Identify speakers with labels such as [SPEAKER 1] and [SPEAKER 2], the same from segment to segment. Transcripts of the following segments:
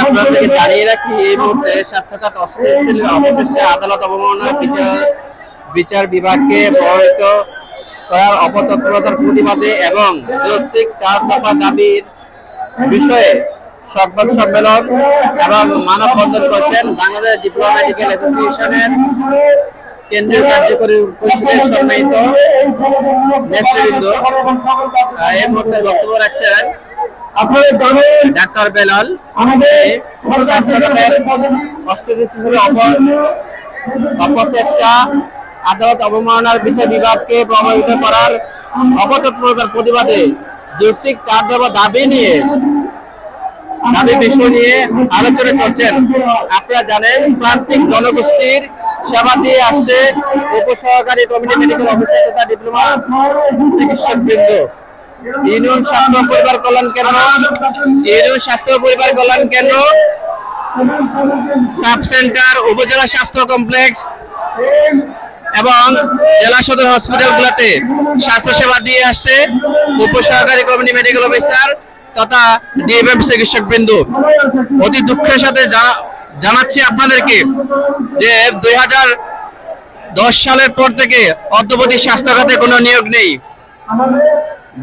[SPEAKER 1] আপনাদেরকে জানিয়ে রাখি, এই মুহূর্তে স্বাস্থ্য খাত অপচেষ্টা আদালত অবমাননার বিচার বিভাগকে প্রভাবিত করার অপতৎপরতার প্রতিবাদে এবং যৌক্তিক 4 দফা দাবির বিষয়ে সংবাদ সম্মেলন এবং মানববন্ধন করেছেন বাংলাদেশ ডিপ্লোমা মেডিকেল অ্যাসোসিয়েশনের কেন্দ্রীয় কার্যকরী পরিষদের সম্মানিত নেতৃবৃন্দ। এই মুহূর্তে বক্তব্য রাখছেন ডাক্তার বেলাল। অপচেষ্টা আদালত অবমাননার বিচার বিভাগকে প্রভাবিত করার অপতৎপরতার প্রতিবাদে যৌক্তিক 4 দফা দাবি বিষয় নিয়ে আলোচনা করছেন। আপনারা জানেন, প্রান্তিক জনগোষ্ঠীর সেবা দিয়ে আসছে উপসহকারী কমিটি মেডিকেল অফিসার তথা ডিপ্লোমা চিকিৎসক বৃন্দ, ইউনিয়ন স্বাস্থ্য পরিবার কল্যাণ কেন্দ্র, সাব সেন্টার, উপজেলা স্বাস্থ্য কমপ্লেক্স এবং জেলা সদর হসপিটালগুলোতে স্বাস্থ্য সেবা দিয়ে আসছে উপসহকারী কমিটি মেডিকেল অফিসার তথা ডিএমএফ চিকিৎসক বৃন্দ। অতি দুঃখের সাথে জানাচ্ছি আপনাদেরকে যে 2010 সালের পর থেকে অদ্যাবধি স্বাস্থ্য খাতে কোনো নিয়োগ নেই।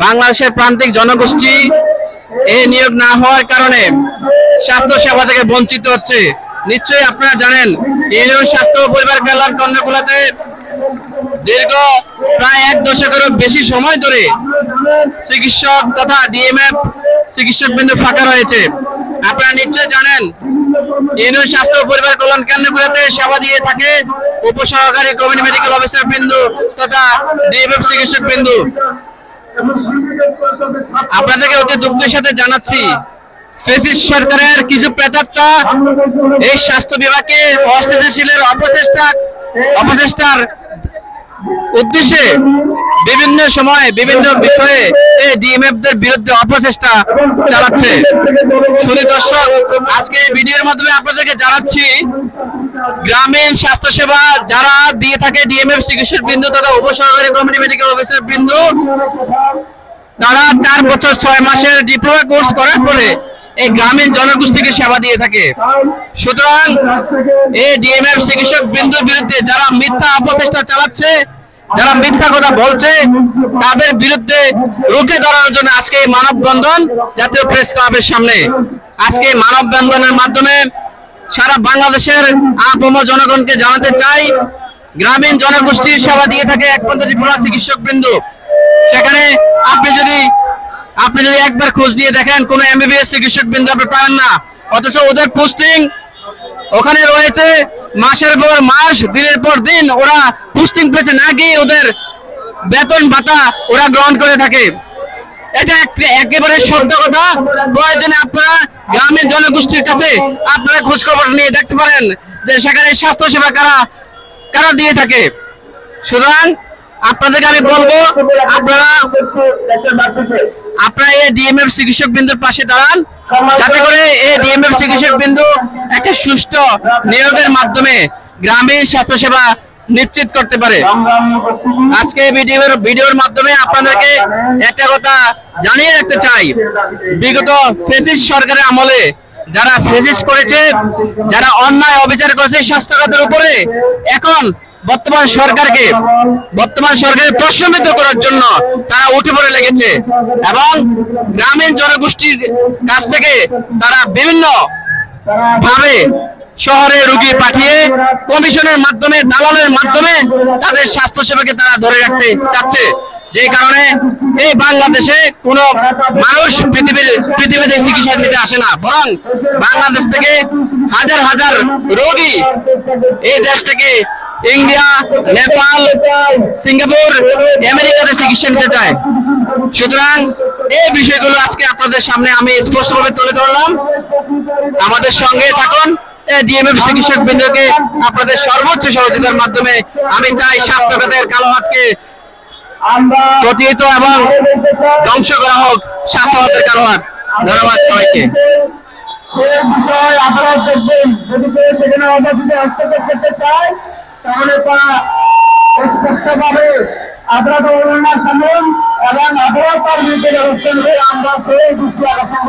[SPEAKER 1] বাংলাদেশের প্রান্তিক জনগোষ্ঠী এই নিয়োগ না হওয়ার কারণে স্বাস্থ্য সেবা থেকে বঞ্চিত হচ্ছে। নিশ্চয়ই আপনারা জানেন, ইউনিয়ন স্বাস্থ্য পরিবার কল্যাণ কেন্দ্রগুলোতে দীর্ঘ প্রায় 1 দশকেরও বেশি সময় ধরে চিকিৎসক তথা ডিএমএফ চিকিৎসক বৃন্দ ফাঁকা রয়েছে। আপনারা নিশ্চয়ই জানেন, ইউনিয়ন স্বাস্থ্য পরিবার কল্যাণ কেন্দ্রগুলোতে সেবা দিয়ে থাকে উপসহকারী কমিটি মেডিকেল অফিসার বৃন্দ তথা ডিএমএফ চিকিৎসক বৃন্দ। আপনাদেরকে অতি দুঃখের সাথে জানাচ্ছি, ফ্যাসিস্ট সরকারের কিছু প্রেতাত্মা এই স্বাস্থ্য বিভাগকে অস্থিতিশীলের অপচেষ্টার উদ্দেশ্যে বিভিন্ন সময় বিভিন্ন বিষয়ে এই ডিএমএফদের বিরুদ্ধে অপচেষ্টা চালাচ্ছে। শুধু দর্শক, আজকে এই ভিডিওর মাধ্যমে আপনাদেরকে জানাচ্ছি, গ্রামীণ স্বাস্থ্য সেবা যারা দিয়ে থাকে ডিএমএফ চিকিৎসক বৃন্দ তথা উপসহকারী কমিটি মেডিকেল অফিসার বৃন্দ, তারা 4 বছর 6 মাসের ডিপ্লোমা কোর্স করার পরে এই গ্রামীণ জনগোষ্ঠীকে সেবা দিয়ে থাকে। সুতরাং এই ডিএমএফ চিকিৎসক বৃন্দের বিরুদ্ধে যারা মিথ্যা অপচেষ্টা চালাচ্ছে, যারা মিথ্যা কথা বলছে, তাদের বিরুদ্ধে রুখে ধরার জন্য আজকে এই মানববন্ধন জাতীয় প্রেস ক্লাবের সামনে। আজকে মানববন্ধনের মাধ্যমে সারা বাংলাদেশের আপামর জনগণকে জানাতে চাই, গ্রামীণ জনগোষ্ঠীর সেবা দিয়ে থাকে একমাত্র ডিপ্লোমা চিকিৎসক বৃন্দ। সেখানে আপনি যদি একবার খোঁজ দিয়ে দেখেন, কোন এমবিবিএস চিকিৎসক বৃন্দ আপনি পাবেন না। অথচ ওদের পোস্টিং ওখানে রয়েছে মাসের পর মাস, দিনের পর দিন ওরা পোস্টিং পেয়েছে না গিয়ে ওদের বেতন ভাতা ওরা গ্রহণ করে থাকে। এটা একেবারে সত্য কথা। প্রয়োজনে আপনারা গ্রামের জনগোষ্ঠীর কাছে আপনারা খোঁজ খবর নিয়ে দেখতে পারেন যে সেখানে স্বাস্থ্য সেবা কারা দিয়ে থাকে। সুতরাং আপনাদেরকে আমি বলবো, আপনারা এই ডিএমএফ চিকিৎসক বৃন্দের পাশে দাঁড়ান, যাতে করে এই ডিএমএফ চিকিৎসক বৃন্দ একটা সুষ্ঠু নিয়োগের মাধ্যমে গ্রামীণ স্বাস্থ্য সেবা নিশ্চিত করতে পারে। আজকে ভিডিওর মাধ্যমে আপনাদেরকে একটা কথা জানিয়ে রাখতে চাই, বিগত ফ্যাসিস্ট সরকারের আমলে যারা ফ্যাসিস্ট করেছে, যারা অন্যায় অবিচার করেছে স্বাস্থ্য খাতের উপরে, এখন বর্তমান সরকারকে প্রশ্নবিদ্ধ করার জন্য তারা উঠে পড়ে লেগেছে এবং গ্রামীণ জনগোষ্ঠীর কাছ থেকে তারা বিভিন্ন ভাবে শহরে রোগী পাঠিয়ে কমিশনের মাধ্যমে, দালালের মাধ্যমে তাদের স্বাস্থ্য সেবাকে তারা ধরে রাখতে চাচ্ছে। যে কারণে এই বাংলাদেশে কোনো মানুষ পৃথিবীতে চিকিৎসা নিতে আসে না, বরং বাংলাদেশ থেকে হাজার হাজার রোগী এই দেশ থেকে ইন্ডিয়া, নেপাল, সিঙ্গাপুর, আমেরিকাতে চিকিৎসা নিতে চায়। সুতরাং এই বিষয়গুলো আজকে আপনাদের সামনে আমি স্পষ্টভাবে তুলে ধরলাম। আমাদের সঙ্গে থাকুন। ডিএমএফ চিকিৎসক বৃন্দকে আপনাদের সর্বোচ্চ সহযোগিতার মাধ্যমে আমি চাই স্বাস্থ্য খাতের কালো হাতকে প্রতিহত এবং ধ্বংস করা হোক স্বাস্থ্য খাতের কালো হাত। ধন্যবাদ সবাইকে।
[SPEAKER 2] তাহলে তারা স্পষ্টভাবে আদালত অবমাননার সামনে এবং আদালত তার বিরুদ্ধে ব্যবস্থা নেবে। আমরা সেই দৃষ্টি আকর্ষণ